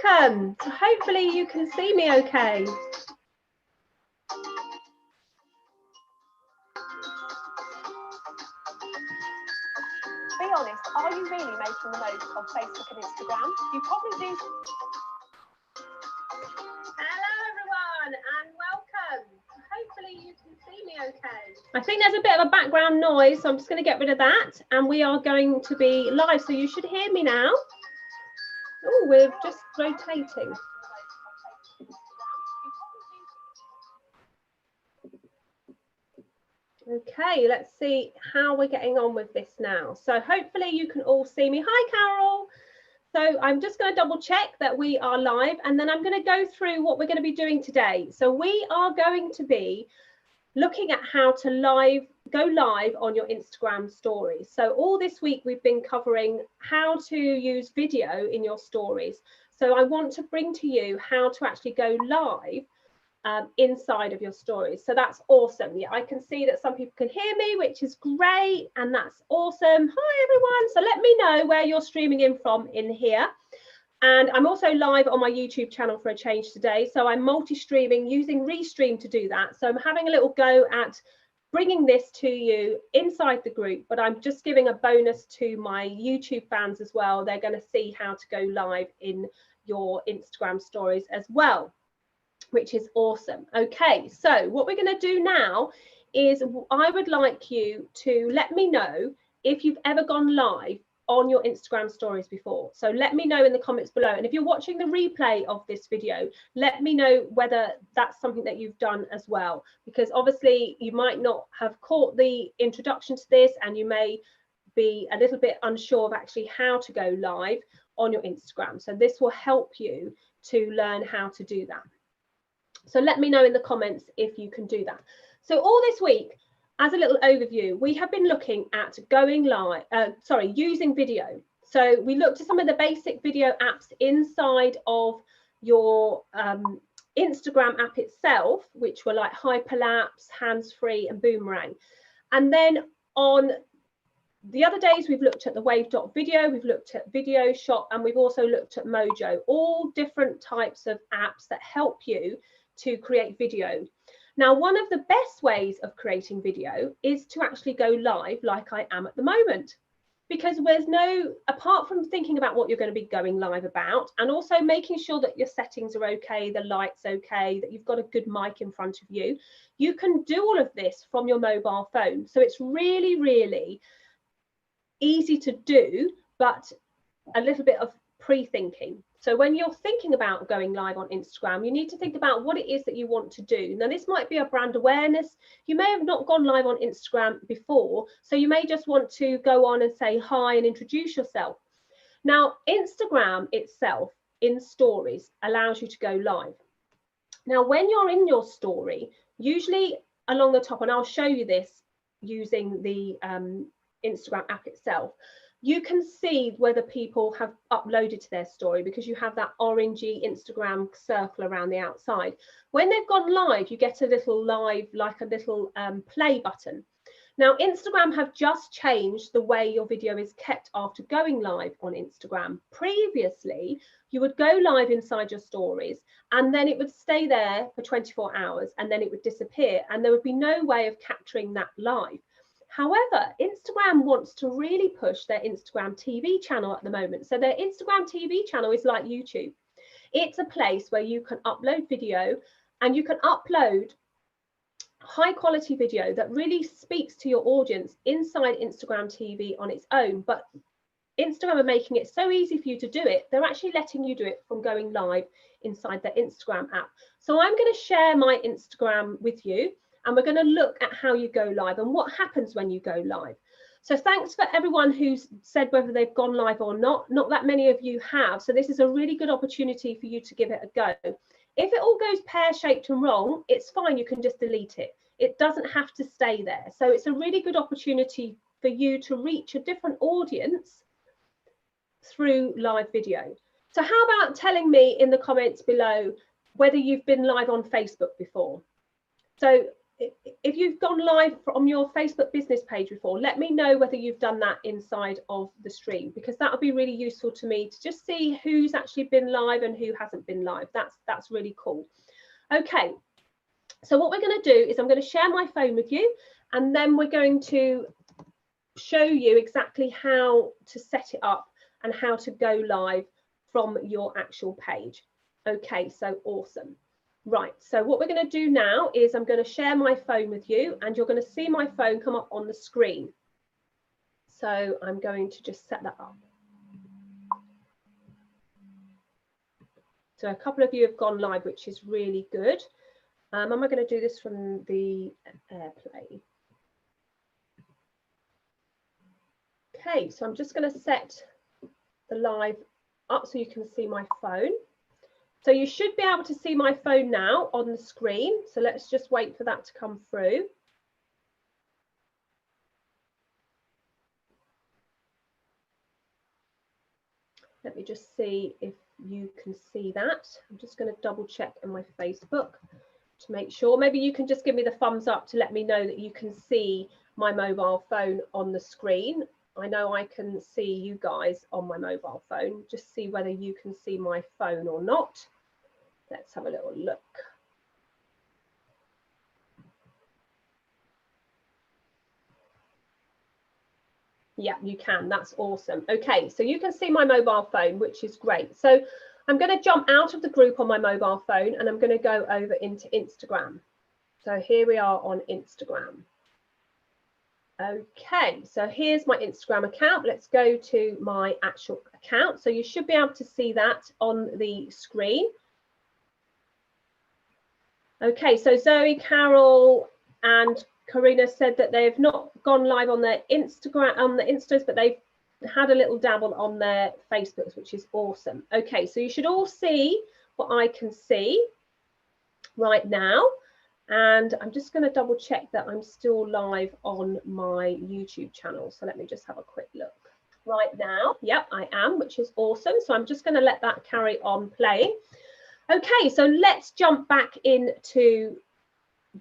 welcome. So hopefully you can see me okay. Be honest, are you really making the most of Facebook and Instagram? You probably do. Hello everyone and welcome. Hopefully you can see me okay. I think there's a bit of a background noise, so I'm just going to get rid of that, and we are going to be live, so you should hear me now. Oh, we're just rotating. Okay, let's see how we're getting on with this now. So hopefully you can all see me. Hi, Carol. So I'm just going to double check that we are live, and then I'm going to go through what we're going to be doing today. So we are going to be looking at how to go live on your Instagram stories. So all this week we've been covering how to use video in your stories. So I want to bring to you how to actually go live inside of your stories. So that's awesome. Yeah, I can see that some people can hear me, which is great, and that's awesome. Hi everyone. So let me know where you're streaming in from in here. And I'm also live on my YouTube channel for a change today. So I'm multi-streaming using Restream to do that. So I'm having a little go at bringing this to you inside the group, but I'm just giving a bonus to my YouTube fans as well. They're going to see how to go live in your Instagram stories as well, which is awesome. Okay, so what we're going to do now is I would like you to let me know if you've ever gone live on your Instagram stories before. So let me know in the comments below. And if you're watching the replay of this video, let me know whether that's something that you've done as well, because obviously you might not have caught the introduction to this, and you may be a little bit unsure of actually how to go live on your Instagram. So this will help you to learn how to do that. So let me know in the comments if you can do that. So all this week, as a little overview, we have been looking at going live, using video. So we looked at some of the basic video apps inside of your Instagram app itself, which were like Hyperlapse, Hands-Free and Boomerang. And then on the other days, we've looked at the Wave.video, we've looked at Video Shop, and we've also looked at Mojo, all different types of apps that help you to create video. Now, one of the best ways of creating video is to actually go live like I am at the moment, because there's apart from thinking about what you're going to be going live about, and also making sure that your settings are okay, the light's okay, that you've got a good mic in front of you, you can do all of this from your mobile phone. So it's really, really easy to do, but a little bit of pre-thinking. So when you're thinking about going live on Instagram, you need to think about what it is that you want to do. Now, this might be a brand awareness. You may have not gone live on Instagram before, so you may just want to go on and say hi and introduce yourself. Now, Instagram itself in stories allows you to go live. Now, when you're in your story, usually along the top, and I'll show you this using the Instagram app itself, you can see whether people have uploaded to their story, because you have that orangey Instagram circle around the outside. When they've gone live, you get a little live, like a little play button. Now, Instagram have just changed the way your video is kept after going live on Instagram. Previously, you would go live inside your stories, and then it would stay there for 24 hours, and then it would disappear, and there would be no way of capturing that live. However, Instagram wants to really push their Instagram TV channel at the moment. So their Instagram TV channel is like YouTube. It's a place where you can upload video, and you can upload high quality video that really speaks to your audience inside Instagram TV on its own. But Instagram are making it so easy for you to do it, they're actually letting you do it from going live inside their Instagram app. So I'm going to share my Instagram with you, and we're going to look at how you go live and what happens when you go live. So thanks for everyone who's said whether they've gone live or not. Not that many of you have. So this is a really good opportunity for you to give it a go. If it all goes pear-shaped and wrong, it's fine. You can just delete it. It doesn't have to stay there. So it's a really good opportunity for you to reach a different audience through live video. So how about telling me in the comments below whether you've been live on Facebook before? So if you've gone live on your Facebook business page before, let me know whether you've done that inside of the stream, because that would be really useful to me to just see who's actually been live and who hasn't been live. That's really cool. Okay, so what we're going to do is I'm going to share my phone with you, and then we're going to show you exactly how to set it up and how to go live from your actual page. Okay, so awesome. Right, so what we're going to do now is I'm going to share my phone with you, and you're going to see my phone come up on the screen. So I'm going to just set that up. So a couple of you have gone live, which is really good. Am I going to do this from the AirPlay? Okay, so I'm just going to set the live up so you can see my phone. So you should be able to see my phone now on the screen. So let's just wait for that to come through. Let me just see if you can see that. I'm just going to double check in my Facebook to make sure. Maybe you can just give me the thumbs up to let me know that you can see my mobile phone on the screen. I know I can see you guys on my mobile phone. Just see whether you can see my phone or not. Let's have a little look. Yeah, you can. That's awesome. Okay, so you can see my mobile phone, which is great. So I'm going to jump out of the group on my mobile phone, and I'm going to go over into Instagram. So here we are on Instagram. Okay, so here's my Instagram account. Let's go to my actual account. So you should be able to see that on the screen. Okay, so Zoe, Carol, and Karina said that they've not gone live on their Instagram, on the Instas, but they've had a little dabble on their Facebooks, which is awesome. Okay, so you should all see what I can see right now. And I'm just going to double check that I'm still live on my YouTube channel. So let me just have a quick look. Right now, yep, I am, which is awesome. So I'm just going to let that carry on playing. Okay, so let's jump back into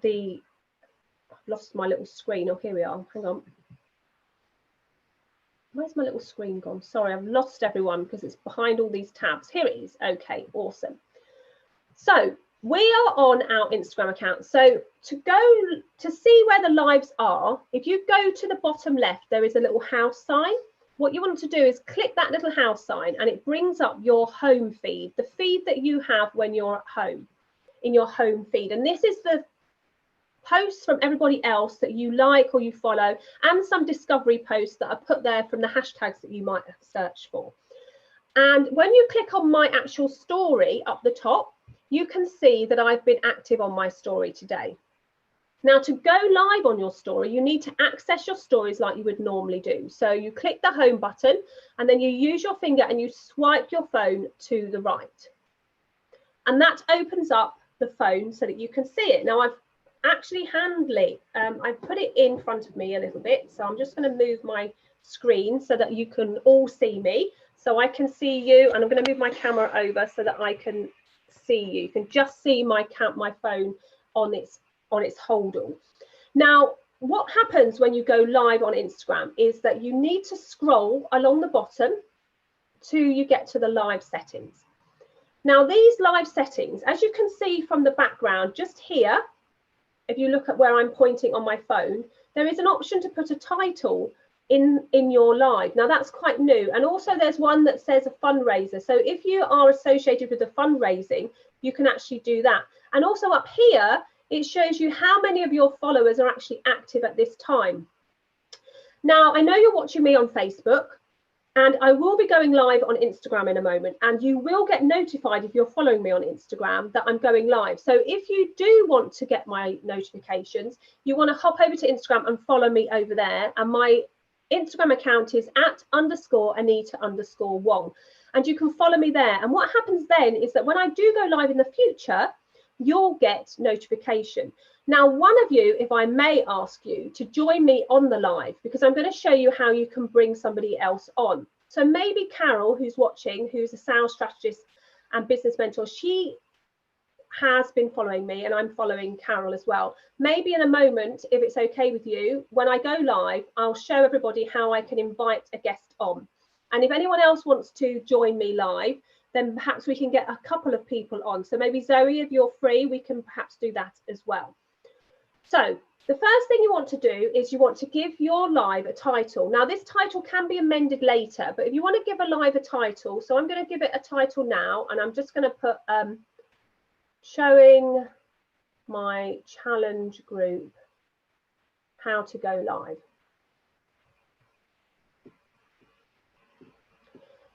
the, I've lost my little screen. Oh, here we are. Hang on. Where's my little screen gone? Sorry, I've lost everyone because it's behind all these tabs. Here it is. Okay, awesome. So we are on our Instagram account. So to go to see where the lives are, if you go to the bottom left, there is a little house sign. What you want to do is click that little house sign, and it brings up your home feed, the feed that you have when you're at home, in your home feed. And this is the posts from everybody else that you like or you follow, and some discovery posts that are put there from the hashtags that you might search for. And when you click on my actual story up the top, you can see that I've been active on my story today. Now, to go live on your story, you need to access your stories like you would normally do. So you click the home button, and then you use your finger and you swipe your phone to the right. And that opens up the phone so that you can see it. Now, I've actually I've put it in front of me a little bit. So I'm just going to move my screen so that you can all see me. So I can see you, and I'm going to move my camera over so that I can see you. You can just see my phone on its holdall. Now, what happens when you go live on Instagram is that you need to scroll along the bottom till you get to the live settings. Now, these live settings, as you can see from the background just here, if you look at where I'm pointing on my phone, there is an option to put a title in your live. Now, that's quite new. And also there's one that says a fundraiser. So if you are associated with the fundraising, you can actually do that. And also up here, it shows you how many of your followers are actually active at this time. Now, I know you're watching me on Facebook, and I will be going live on Instagram in a moment, and you will get notified if you're following me on Instagram that I'm going live. So if you do want to get my notifications, you want to hop over to Instagram and follow me over there. And my Instagram account is @Anita_Wong, and you can follow me there. And what happens then is that when I do go live in the future, you'll get notification. Now, one of you, if I may ask you to join me on the live, because I'm going to show you how you can bring somebody else on. So maybe Carol, who's watching, who's a sales strategist and business mentor, she has been following me, and I'm following Carol as well. Maybe in a moment, if it's okay with you, when I go live, I'll show everybody how I can invite a guest on. And if anyone else wants to join me live, then perhaps we can get a couple of people on. So maybe Zoe, if you're free, we can perhaps do that as well. So the first thing you want to do is you want to give your live a title. Now this title can be amended later, but if you want to give a live a title, so I'm going to give it a title now, and I'm just going to put showing my challenge group how to go live.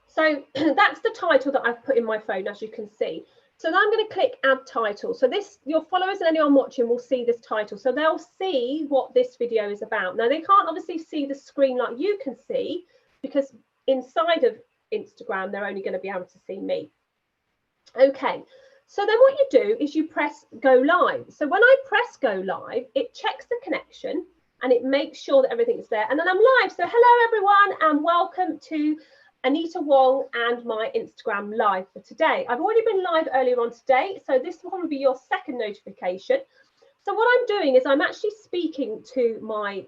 So that's the title that I've put in my phone, as you can see. So then I'm going to click add title. So this, your followers and anyone watching will see this title. So they'll see what this video is about. Now they can't obviously see the screen like you can see, because inside of Instagram, they're only going to be able to see me. Okay. So then what you do is you press go live. So when I press go live, it checks the connection and it makes sure that everything's there. And then I'm live. So hello, everyone, and welcome to Anita Wong and my Instagram live for today. I've already been live earlier on today, so this will probably be your second notification. So what I'm doing is I'm actually speaking to my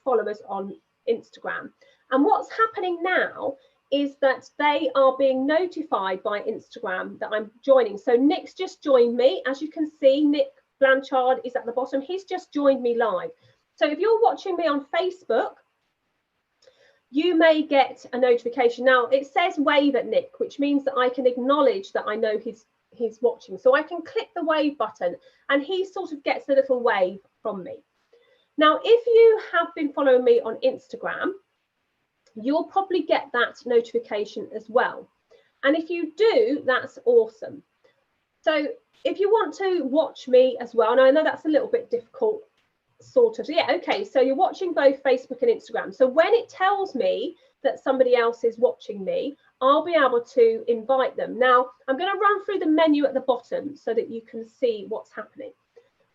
followers on Instagram. And what's happening now is that they are being notified by Instagram that I'm joining. So Nick's just joined me. As you can see, Nick Blanchard is at the bottom. He's just joined me live. So if you're watching me on Facebook, you may get a notification. Now it says wave at Nick, which means that I can acknowledge that I know he's watching. So I can click the wave button and he sort of gets a little wave from me. Now, if you have been following me on Instagram, you'll probably get that notification as well. And if you do, that's awesome. So if you want to watch me as well, and I know that's a little bit difficult, sort of. Yeah, okay, so you're watching both Facebook and Instagram. So when it tells me that somebody else is watching me, I'll be able to invite them. Now, I'm going to run through the menu at the bottom so that you can see what's happening.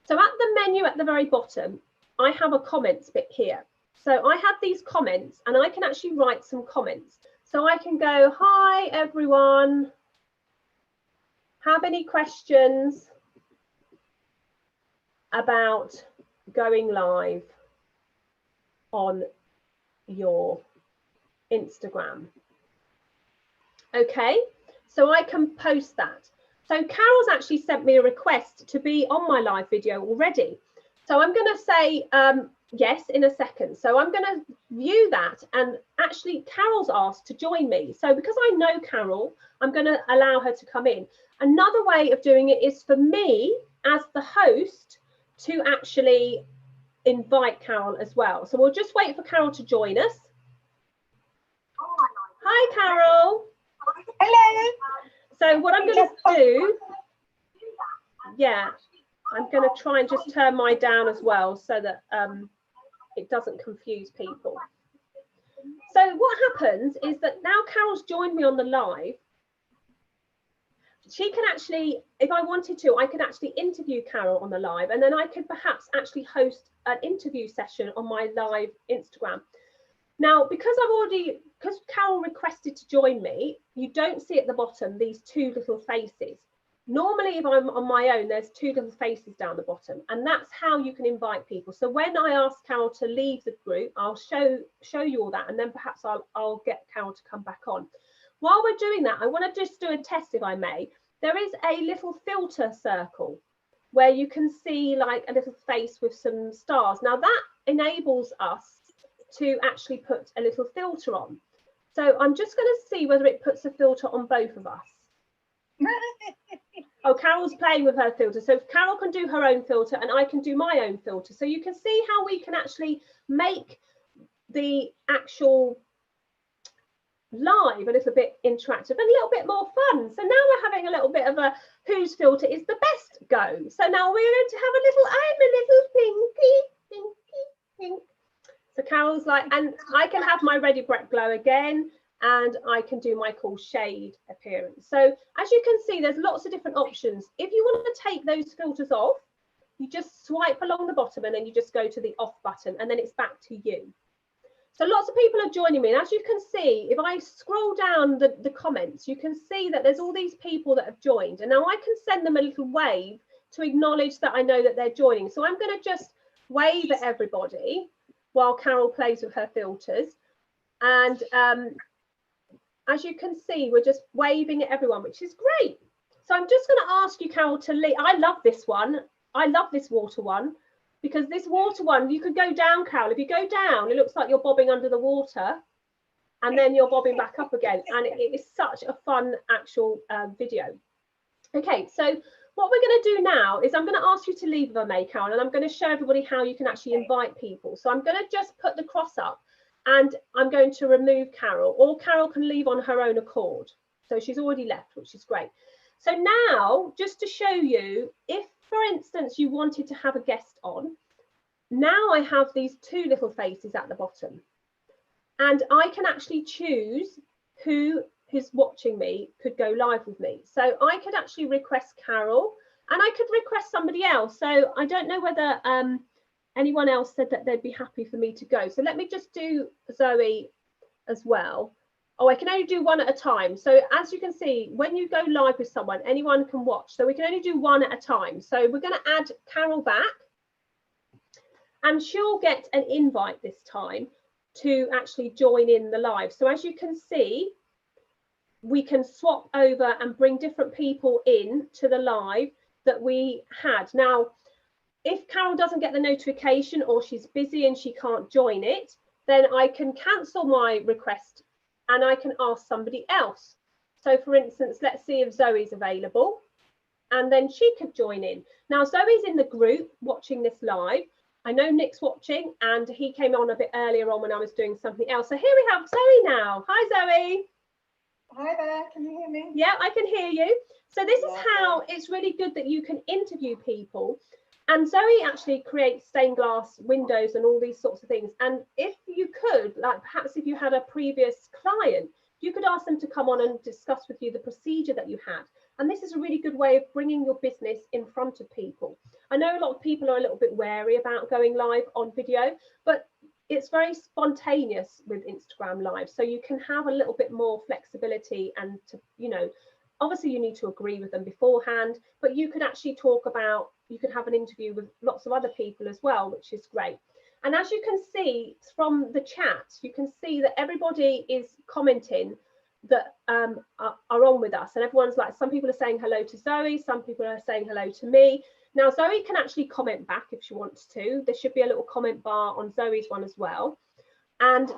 So at the menu at the very bottom, I have a comments bit here. So I have these comments and I can actually write some comments. So I can go, hi, everyone. Have any questions about going live on your Instagram? Okay, so I can post that. So Carol's actually sent me a request to be on my live video already. So I'm going to say yes in a second. So I'm going to view that, and actually Carol's asked to join me. So because I know Carol, I'm going to allow her to come in. Another way of doing it is for me as the host to actually invite Carol as well. So we'll just wait for Carol to join us. Hi, Carol. Hello. So what I'm going to do, yeah, I'm going to try and just turn mine down as well so that it doesn't confuse people. So what happens is that now Carol's joined me on the live. She can actually, if I wanted to, I could actually interview Carol on the live, and then I could perhaps actually host an interview session on my live Instagram. Now, because Carol requested to join me, you don't see at the bottom these two little faces. Normally, if I'm on my own, there's two little faces down the bottom, and that's how you can invite people. So when I ask Carol to leave the group, I'll show you all that, and then perhaps I'll get Carol to come back on. While we're doing that, I want to just do a test, if I may. There is a little filter circle where you can see like a little face with some stars. Now that enables us to actually put a little filter on. So I'm just going to see whether it puts a filter on both of us. Oh, Carol's playing with her filter. So Carol can do her own filter and I can do my own filter. So you can see how we can actually make the actual live a little bit interactive and a little bit more fun. So now we're having a little bit of a whose filter is the best go. So now we're going to have a little, I'm a little pinky. So Carol's like, and I can have my Ready Brett Glow again, and I can do my cool shade appearance. So as you can see, there's lots of different options. If you want to take those filters off, you just swipe along the bottom and then you just go to the off button and then it's back to you. So lots of people are joining me, and as you can see, if I scroll down the comments, you can see that there's all these people that have joined, and now I can send them a little wave to acknowledge that I know that they're joining. So I'm going to just wave at everybody while Carol plays with her filters, and as you can see, we're just waving at everyone, which is great. So I'm just going to ask you, Carol, to leave. I love this one. I love this water one, because this water one, you could go down, Carol. If you go down, it looks like you're bobbing under the water, and then you're bobbing back up again. And it is such a fun actual video. Okay, so what we're going to do now is I'm going to ask you to leave the May, Carol, and I'm going to show everybody how you can actually invite people. So I'm going to just put the cross up, and I'm going to remove Carol, or Carol can leave on her own accord. So she's already left, which is great. So now, just to show you, if, for instance, you wanted to have a guest on, now I have these two little faces at the bottom, and I can actually choose who is watching me could go live with me. So I could actually request Carol, and I could request somebody else. So I don't know whether anyone else said that they'd be happy for me to go. So let me just do Zoe as well. Oh, I can only do one at a time. So as you can see, when you go live with someone, anyone can watch. So we can only do one at a time. So we're going to add Carol back, and she'll get an invite this time to actually join in the live. So as you can see, we can swap over and bring different people in to the live that we had. Now, if Carol doesn't get the notification, or she's busy and she can't join it, then I can cancel my request and I can ask somebody else. So for instance, let's see if Zoe's available, and then she could join in. Now Zoe's in the group watching this live. I know Nick's watching, and he came on a bit earlier on when I was doing something else. So here we have Zoe now. Hi Zoe. Hi there, can you hear me? Yeah, I can hear you. So this is how it's really good that you can interview people. And Zoe actually creates stained glass windows and all these sorts of things. And if you could, like perhaps if you had a previous client, you could ask them to come on and discuss with you the procedure that you had. And this is a really good way of bringing your business in front of people. I know a lot of people are a little bit wary about going live on video, but it's very spontaneous with Instagram Live. So you can have a little bit more flexibility, and to, you know, obviously you need to agree with them beforehand, but you could actually talk about, you could have an interview with lots of other people as well, which is great. And as you can see from the chat, you can see that everybody is commenting that are on with us, and everyone's like, some people are saying hello to Zoe, some people are saying hello to me. Now Zoe can actually comment back if she wants to. There should be a little comment bar on Zoe's one as well. And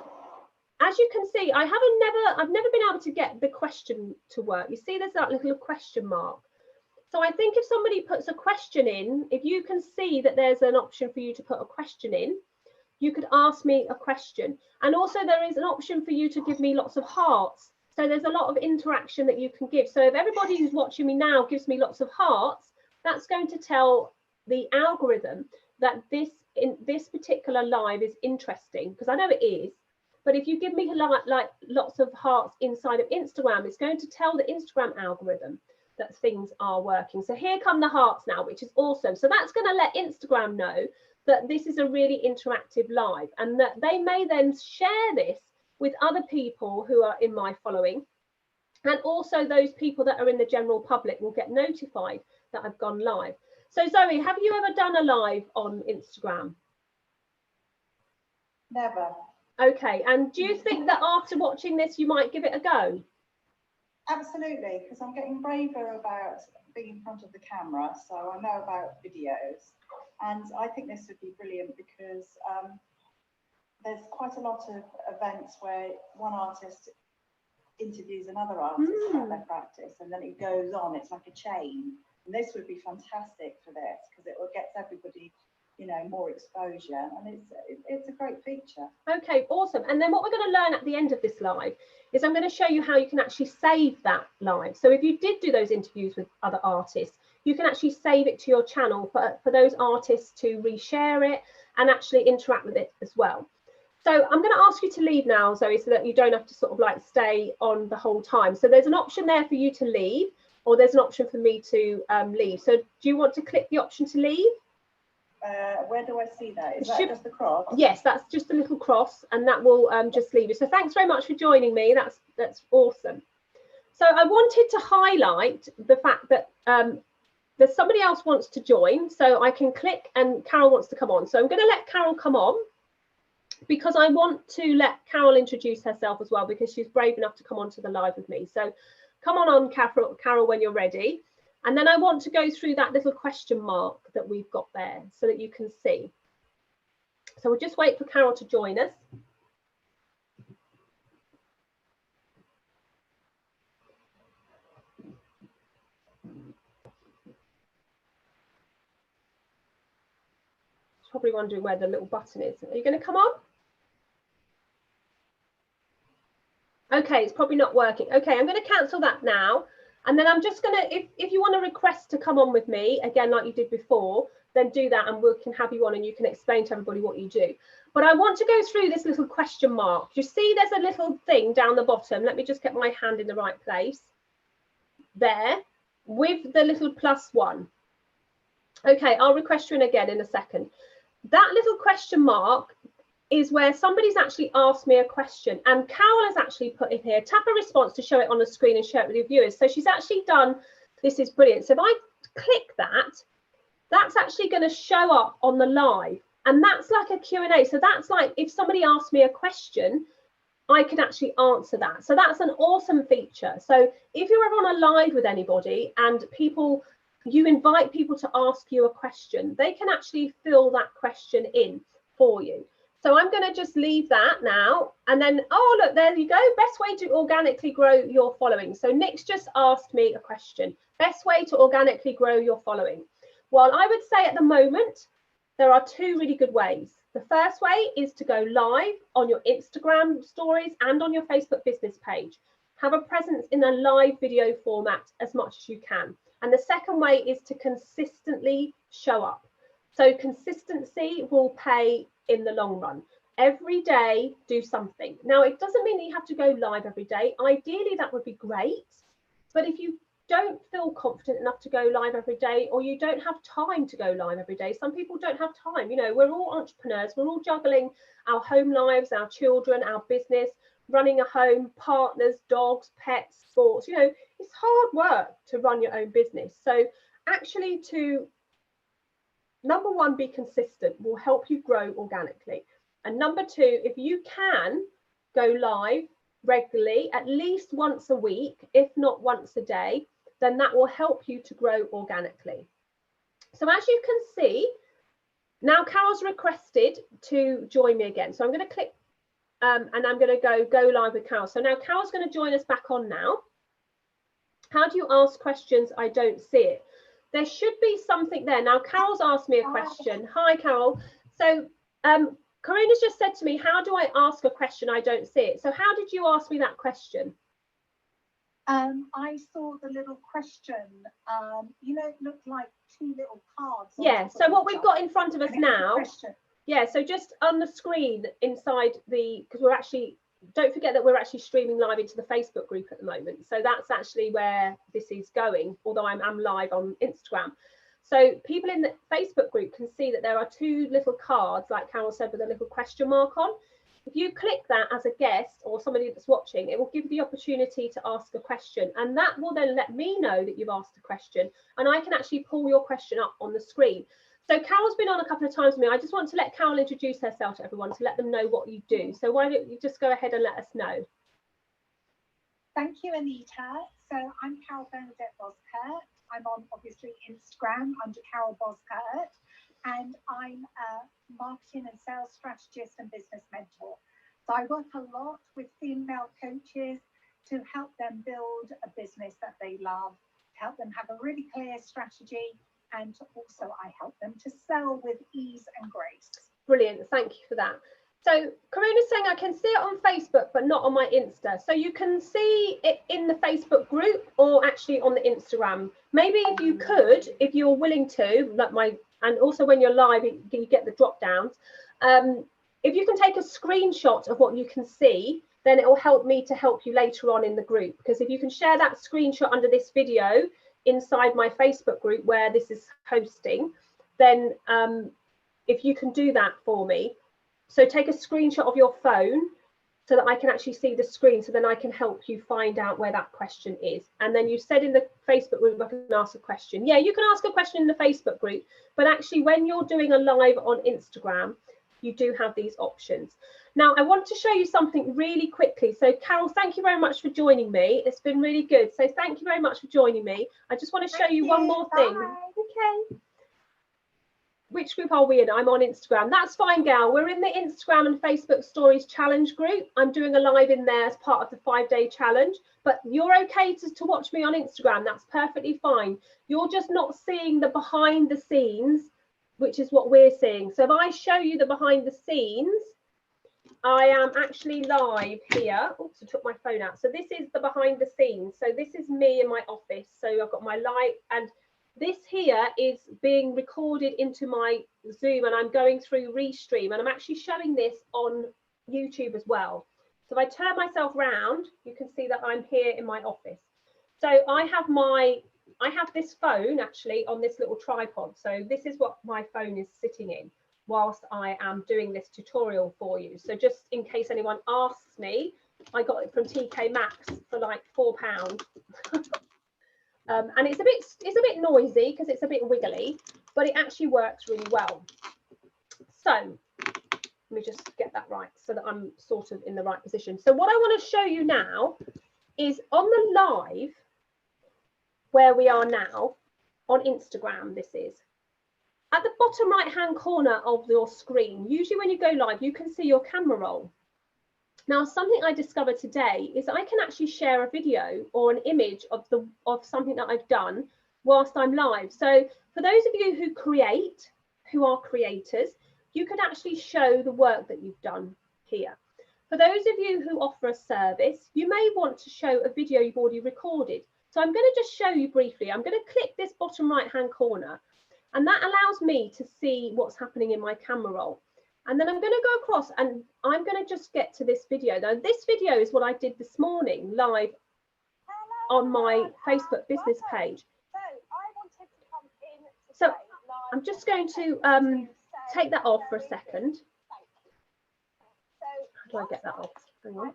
as you can see, I've never been able to get the question to work. You see there's that little question mark. So I think if somebody puts a question in, if you can see that there's an option for you to put a question in, you could ask me a question. And also there is an option for you to give me lots of hearts. So there's a lot of interaction that you can give. So if everybody who's watching me now gives me lots of hearts, that's going to tell the algorithm that this particular live is interesting, because I know it is. But if you give me like lots of hearts inside of Instagram, it's going to tell the Instagram algorithm that things are working. So here come the hearts now, which is awesome. So that's going to let Instagram know that this is a really interactive live, and that they may then share this with other people who are in my following. And also those people that are in the general public will get notified that I've gone live. So Zoe, have you ever done a live on Instagram? Never. Okay, and do you think that after watching this, you might give it a go? Absolutely, because I'm getting braver about being in front of the camera, so I know about videos. And I think this would be brilliant, because there's quite a lot of events where one artist interviews another artist about their practice, and then it goes on. It's like a chain. And this would be fantastic for this, because it will get everybody, you know, more exposure, and it's a great feature. Okay, awesome. And then what we're going to learn at the end of this live is I'm going to show you how you can actually save that live. So if you did do those interviews with other artists, you can actually save it to your channel for those artists to reshare it and actually interact with it as well. So I'm going to ask you to leave now, Zoe, so that you don't have to sort of like stay on the whole time. So there's an option there for you to leave, or there's an option for me to leave. So do you want to click the option to leave? where do I see that? Is that just the cross? Yes, that's just a little cross, and that will just leave you. So thanks very much for joining me. That's awesome. So I wanted to highlight the fact that there's somebody else wants to join, so I can click and Carol wants to come on. So I'm going to let Carol come on because I want to let Carol introduce herself as well, because she's brave enough to come on to the live with me. So come on, Carol, when you're ready. And then I want to go through that little question mark that we've got there so that you can see. So we'll just wait for Carol to join us. She's probably wondering where the little button is. Are you going to come on? Okay, it's probably not working. Okay, I'm going to cancel that now. And then I'm just going to, if you want to request to come on with me, again, like you did before, then do that and we can have you on and you can explain to everybody what you do. But I want to go through this little question mark. You see there's a little thing down the bottom. Let me just get my hand in the right place. There, with the little +1. Okay, I'll request you in again in a second. That little question mark is where somebody's actually asked me a question, and Carol has actually put in here, tap a response to show it on the screen and share it with your viewers. So she's actually done, this is brilliant. So if I click that, that's actually going to show up on the live, and that's like a Q&A. So that's like if somebody asked me a question, I can actually answer that. So that's an awesome feature. So if you're ever on a live with anybody and you invite people to ask you a question, they can actually fill that question in for you. So I'm going to just leave that now. And then, oh, look, there you go. Best way to organically grow your following. So Nick's just asked me a question. Best way to organically grow your following. Well, I would say at the moment, there are two really good ways. The first way is to go live on your Instagram stories and on your Facebook business page. Have a presence in a live video format as much as you can. And the second way is to consistently show up. So consistency will pay in the long run. Every day, do something. Now, it doesn't mean that you have to go live every day. Ideally, that would be great. But if you don't feel confident enough to go live every day, or you don't have time to go live every day, some people don't have time. You know, we're all entrepreneurs. We're all juggling our home lives, our children, our business, running a home, partners, dogs, pets, sports. You know, it's hard work to run your own business. So actually to number one, be consistent will help you grow organically. And number two, if you can go live regularly, at least once a week, if not once a day, then that will help you to grow organically. So as you can see, now Carol's requested to join me again. So I'm going to click and I'm going to go live with Carol. So now Carol's going to join us back on now. How do you ask questions? I don't see it. There should be something there. Now, Carol's asked me a question. Hi, Carol. So Karina's just said to me, how do I ask a question? I don't see it. So how did you ask me that question? I saw the little question. You know, it looked like two little cards. Yeah, so what we've got in front of us now. Yeah, so just on the screen inside because we're actually, don't forget that we're actually streaming live into the Facebook group at the moment. So that's actually where this is going, although I'm live on Instagram. So people in the Facebook group can see that there are two little cards, like Carol said, with a little question mark on. If you click that as a guest or somebody that's watching, it will give you the opportunity to ask a question. And that will then let me know that you've asked a question. And I can actually pull your question up on the screen. So Carol's been on a couple of times with me. I just want to let Carol introduce herself to everyone to let them know what you do. So why don't you just go ahead and let us know? Thank you, Anita. So I'm Carol Bernadette Boskert. I'm on, obviously, Instagram under Carol Boskert. And I'm a marketing and sales strategist and business mentor. So I work a lot with female coaches to help them build a business that they love, to help them have a really clear strategy, and also I help them to sell with ease and grace. Brilliant, thank you for that. So Karina's saying I can see it on Facebook, but not on my Insta. So you can see it in the Facebook group or actually on the Instagram. Maybe if you could, if you're willing to, like and also when you're live, you get the drop downs. If you can take a screenshot of what you can see, then it will help me to help you later on in the group. Because if you can share that screenshot under this video inside my Facebook group where this is hosting, then if you can do that for me. So take a screenshot of your phone so that I can actually see the screen, so then I can help you find out where that question is. And then you said in the Facebook group, I can ask a question. Yeah, you can ask a question in the Facebook group, but actually when you're doing a live on Instagram, you do have these options. Now, I want to show you something really quickly. So Carol, thank you very much for joining me. It's been really good. So thank you very much for joining me. I just want to show you one more thing. Okay. Which group are we in? I'm on Instagram. That's fine, Gal. We're in the Instagram and Facebook Stories Challenge group. I'm doing a live in there as part of the 5-day challenge, but you're okay to watch me on Instagram. That's perfectly fine. You're just not seeing the behind the scenes, which is what we're seeing. So if I show you the behind the scenes, I am actually live here. Oops, I took my phone out. So this is the behind the scenes. So this is me in my office. So I've got my light, and this here is being recorded into my Zoom, and I'm going through Restream, and I'm actually showing this on YouTube as well. So if I turn myself round, you can see that I'm here in my office. So I have this phone actually on this little tripod. So this is what my phone is sitting in whilst I am doing this tutorial for you. So just in case anyone asks me, I got it from TK Maxx for like £4. And it's a bit noisy because it's a bit wiggly, but it actually works really well. So let me just get that right so that I'm sort of in the right position. So what I want to show you now is on the live where we are now on Instagram. This is at the bottom right hand corner of your screen. Usually when you go live, you can see your camera roll. Now, something I discovered today is I can actually share a video or an image of something that I've done whilst I'm live. So for those of you who are creators, you can actually show the work that you've done here. For those of you who offer a service, you may want to show a video you've already recorded. So I'm going to just show you briefly. I'm going to click this bottom right hand corner, and that allows me to see what's happening in my camera roll. And then I'm going to go across and I'm going to just get to this video. Now, this video is what I did this morning live on my Facebook business page. So I'm just going to take that off for a second. How do I get that off? Hang on.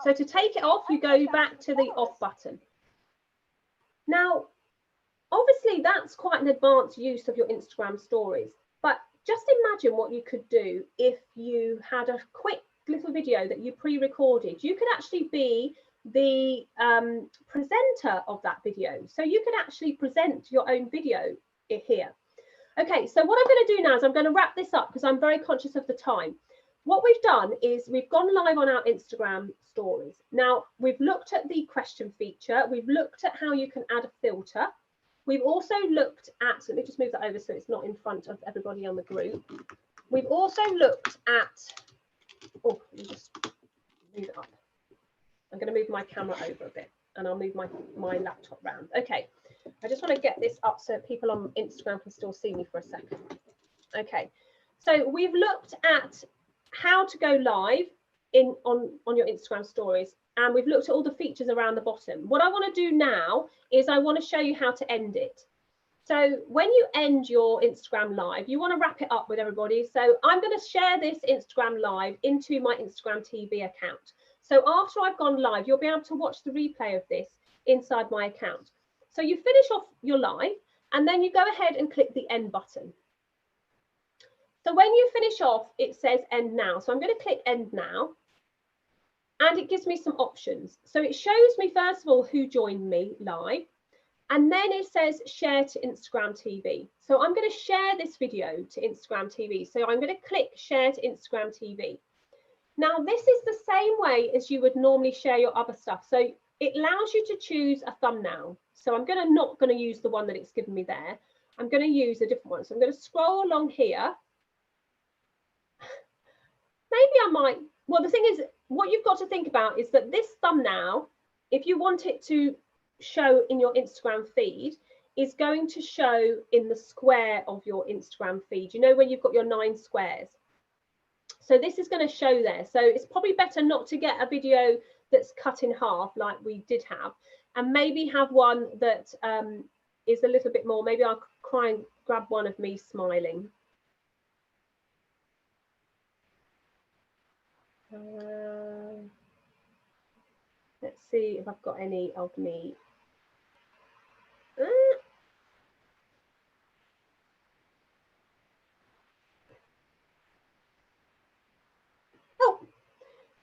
So to take it off, you go back to the off button. Now, obviously, that's quite an advanced use of your Instagram stories, but just imagine what you could do if you had a quick little video that you pre-recorded. You could actually be the presenter of that video. So you could actually present your own video here. Okay, so what I'm going to do now is I'm going to wrap this up because I'm very conscious of the time. What we've done is we've gone live on our Instagram stories. Now, we've looked at the question feature. We've looked at how you can add a filter. We've also looked at, let me just move that over so it's not in front of everybody on the group. We've also looked at, oh, let me just move it up. I'm going to move my camera over a bit and I'll move my laptop round. Okay, I just want to get this up so people on Instagram can still see me for a second. Okay, so we've looked at how to go live on your Instagram stories, and we've looked at all the features around the bottom. What I want to do now is I want to show you how to end it. So when you end your Instagram live, you want to wrap it up with everybody. So I'm going to share this Instagram live into my Instagram TV account. So after I've gone live, you'll be able to watch the replay of this inside my account. So you finish off your live and then you go ahead and click the end button. So when you finish off, it says end now. So I'm going to click end now. And it gives me some options. So it shows me, first of all, who joined me live. And then it says share to Instagram TV. So I'm going to share this video to Instagram TV. So I'm going to click share to Instagram TV. Now, this is the same way as you would normally share your other stuff. So it allows you to choose a thumbnail. So I'm not going to use the one that it's given me there. I'm going to use a different one. So I'm going to scroll along here. Maybe I might, well, the thing is, what you've got to think about is that this thumbnail, if you want it to show in your Instagram feed, is going to show in the square of your Instagram feed. You know, when you've got your 9 squares. So this is going to show there. So it's probably better not to get a video that's cut in half like we did have, and maybe have one that is a little bit more, maybe I'll try and grab one of me smiling. Let's see if I've got any of me. Oh,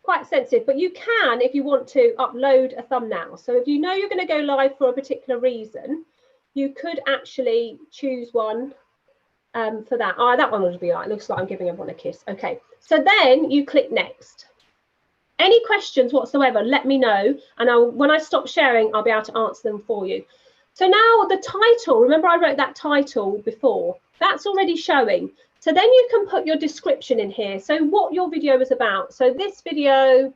quite sensitive, but you can, if you want to, upload a thumbnail. So if you know you're going to go live for a particular reason, you could actually choose one for that. Oh, that one would be all right. Looks like I'm giving everyone a kiss. Okay, so then you click next. Any questions whatsoever, let me know, and when I stop sharing, I'll be able to answer them for you. So now the title, remember I wrote that title before, that's already showing. So then you can put your description in here, so what your video is about. So this video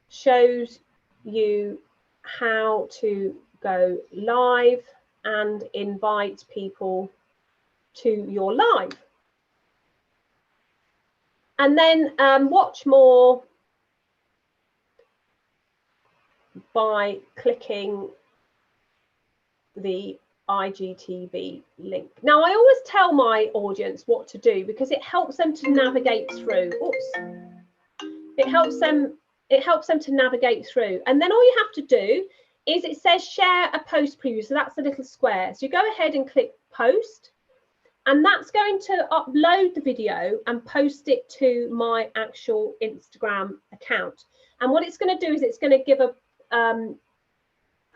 shows you how to go live and invite people to your live. And then watch more by clicking the IGTV link. Now, I always tell my audience what to do because it helps them to navigate through. Oops. It helps them to navigate through. And then all you have to do is it says share a post preview. So that's a little square. So you go ahead and click post. And that's going to upload the video and post it to my actual Instagram account. And what it's going to do is it's going to give a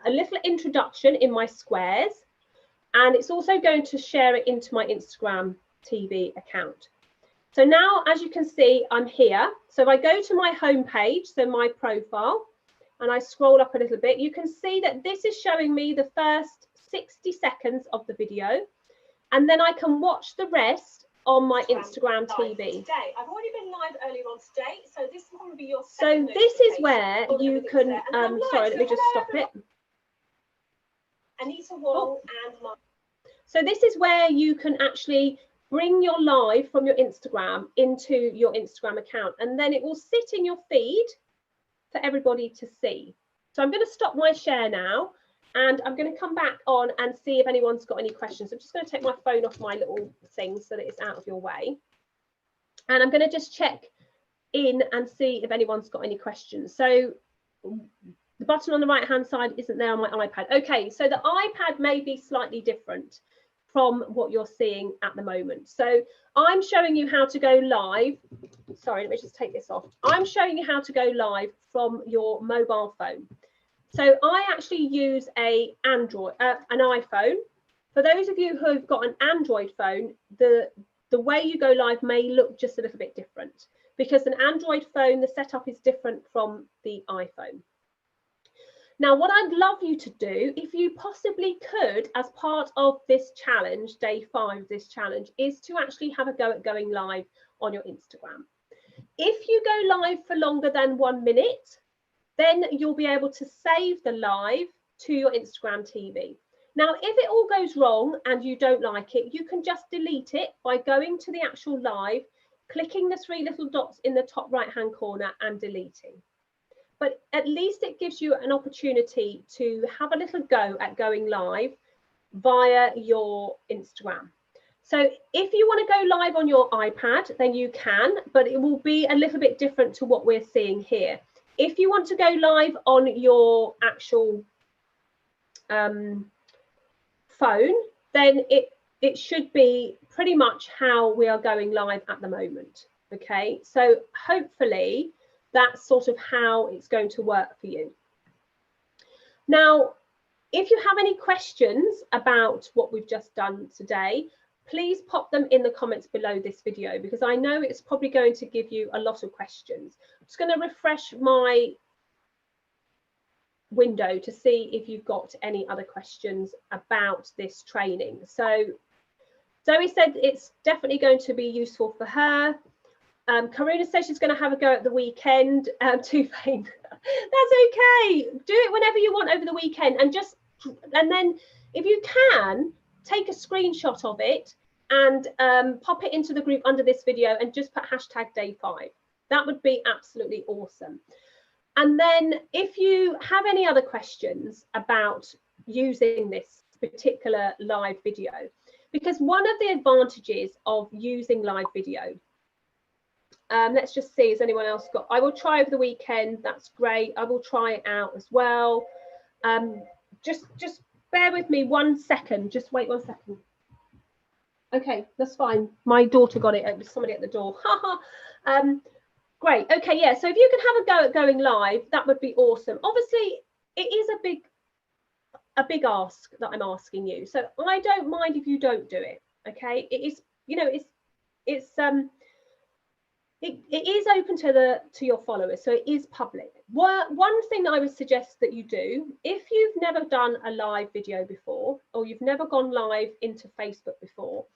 little introduction in my squares. And it's also going to share it into my Instagram TV account. So now, as you can see, I'm here. So if I go to my home page, so my profile, and I scroll up a little bit, you can see that this is showing me the first 60 seconds of the video. And then I can watch the rest on my Instagram TV. Today. I've already been live earlier on today, so this will probably be your second. So this is where you can, sorry, let me just stop it. Anita, Wong, and Mark. So this is where you can actually bring your live from your Instagram into your Instagram account, and then it will sit in your feed for everybody to see. So I'm going to stop my share now. And I'm going to come back on and see if anyone's got any questions. I'm just going to take my phone off my little thing so that it's out of your way. And I'm going to just check in and see if anyone's got any questions. So the button on the right hand side isn't there on my iPad. Okay, so the iPad may be slightly different from what you're seeing at the moment. So I'm showing you how to go live. Sorry, let me just take this off. I'm showing you how to go live from your mobile phone. So I actually use an iPhone. For those of you who have got an Android phone, the way you go live may look just a little bit different because an Android phone, the setup is different from the iPhone. Now, what I'd love you to do, if you possibly could, as part of this challenge, day 5 of this challenge, is to actually have a go at going live on your Instagram. If you go live for longer than 1 minute, then you'll be able to save the live to your Instagram TV. Now, if it all goes wrong and you don't like it, you can just delete it by going to the actual live, clicking the 3 little dots in the top right-hand corner and deleting. But at least it gives you an opportunity to have a little go at going live via your Instagram. So if you want to go live on your iPad, then you can, but it will be a little bit different to what we're seeing here. If you want to go live on your actual phone, then it should be pretty much how we are going live at the moment. Okay, so hopefully that's sort of how it's going to work for you. Now, if you have any questions about what we've just done today, please pop them in the comments below this video because I know it's probably going to give you a lot of questions. I'm just going to refresh my window to see if you've got any other questions about this training. So Zoe said it's definitely going to be useful for her. Karuna says she's going to have a go at the weekend. Too vain. That's okay. Do it whenever you want over the weekend, and then if you can, take a screenshot of it and pop it into the group under this video and just put hashtag day 5. That would be absolutely awesome. And then if you have any other questions about using this particular live video. Because one of the advantages of using live video, let's just see, has anyone else got, I will try over the weekend, that's great, I will try it out as well. Just bear with me 1 second, just wait 1 second. Okay, that's fine, my daughter got it, it was somebody at the door. Great, okay, yeah, so if you can have a go at going live, that would be awesome. Obviously, it is a big ask that I'm asking you, so I don't mind if you don't do it. Okay, it is, you know, it is open to your followers, so it is public. One thing that I would suggest that you do, if you've never done a live video before, or you've never gone live into Facebook before,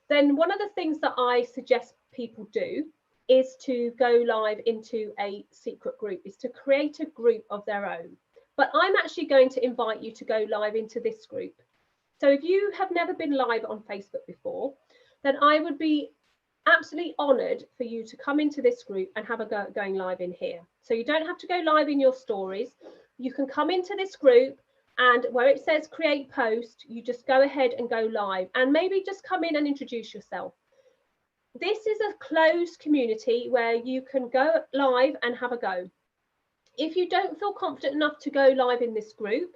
then one of the things that I suggest people do is to go live into a secret group, is to create a group of their own. But I'm actually going to invite you to go live into this group. So if you have never been live on Facebook before, then I would be absolutely honoured for you to come into this group and have a go at going live in here. So you don't have to go live in your stories. You can come into this group, and where it says create post, you just go ahead and go live, and maybe just come in and introduce yourself. This is a closed community where you can go live and have a go. If you don't feel confident enough to go live in this group,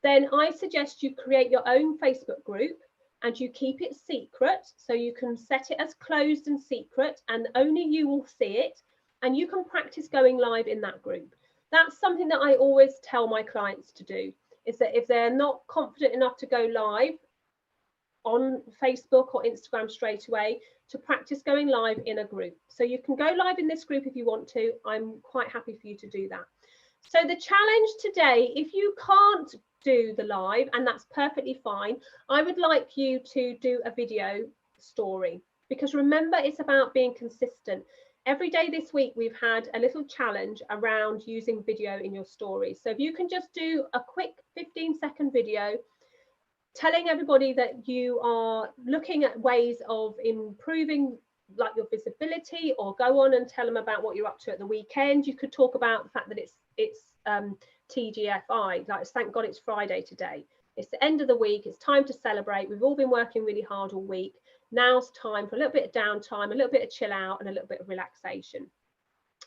then I suggest you create your own Facebook group and you keep it secret. So you can set it as closed and secret, and only you will see it, and you can practice going live in that group. That's something that I always tell my clients to do, is that if they're not confident enough to go live on Facebook or Instagram straight away, to practice going live in a group. So you can go live in this group if you want to. I'm quite happy for you to do that. So the challenge today, if you can't do the live, and that's perfectly fine, I would like you to do a video story, because remember, it's about being consistent. Every day this week, we've had a little challenge around using video in your stories. So if you can just do a quick 15-second video telling everybody that you are looking at ways of improving like your visibility, or go on and tell them about what you're up to at the weekend. You could talk about the fact that it's TGFI, like thank God it's Friday today. It's the end of the week, it's time to celebrate. We've all been working really hard all week. Now's time for a little bit of downtime, a little bit of chill out, and a little bit of relaxation.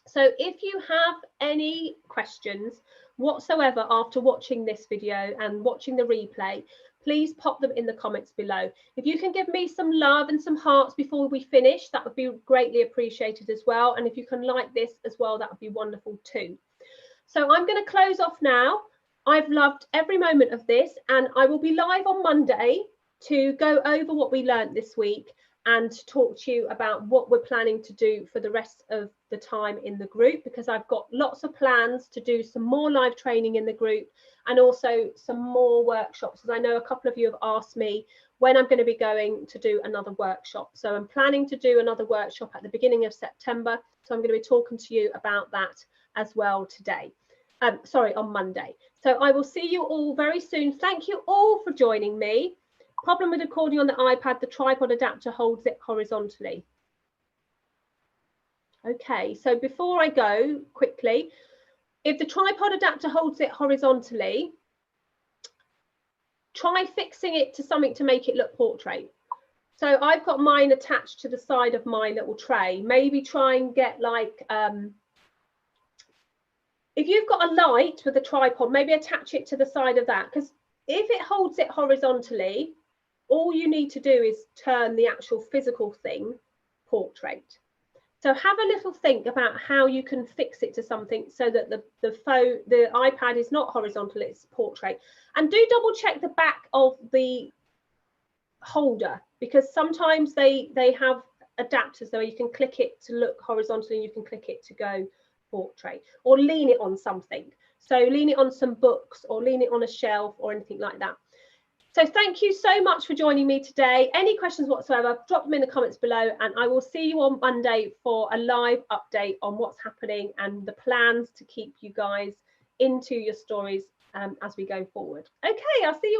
So if you have any questions whatsoever after watching this video and watching the replay, please pop them in the comments below. If you can give me some love and some hearts before we finish, that would be greatly appreciated as well. And if you can like this as well, that would be wonderful too. So I'm going to close off now. I've loved every moment of this, and I will be live on Monday to go over what we learned this week and to talk to you about what we're planning to do for the rest of the time in the group, because I've got lots of plans to do some more live training in the group and also some more workshops, as I know a couple of you have asked me when I'm going to be going to do another workshop. So I'm planning to do another workshop at the beginning of September. So I'm going to be talking to you about that as well today. Sorry, on Monday. So I will see you all very soon. Thank you all for joining me. Problem with recording on the iPad, the tripod adapter holds it horizontally. Okay, so before I go quickly, if the tripod adapter holds it horizontally, try fixing it to something to make it look portrait. So I've got mine attached to the side of my little tray. Maybe try and get like, if you've got a light with a tripod, maybe attach it to the side of that, because if it holds it horizontally, all you need to do is turn the actual physical thing portrait. So have a little think about how you can fix it to something so that the iPad is not horizontal, it's portrait. And do double check the back of the holder, because sometimes they have adapters where you can click it to look horizontal and you can click it to go portrait, or lean it on something. So lean it on some books or lean it on a shelf or anything like that. So thank you so much for joining me today. Any questions whatsoever, drop them in the comments below, and I will see you on Monday for a live update on what's happening and the plans to keep you guys into your stories as we go forward. Okay, I'll see you all.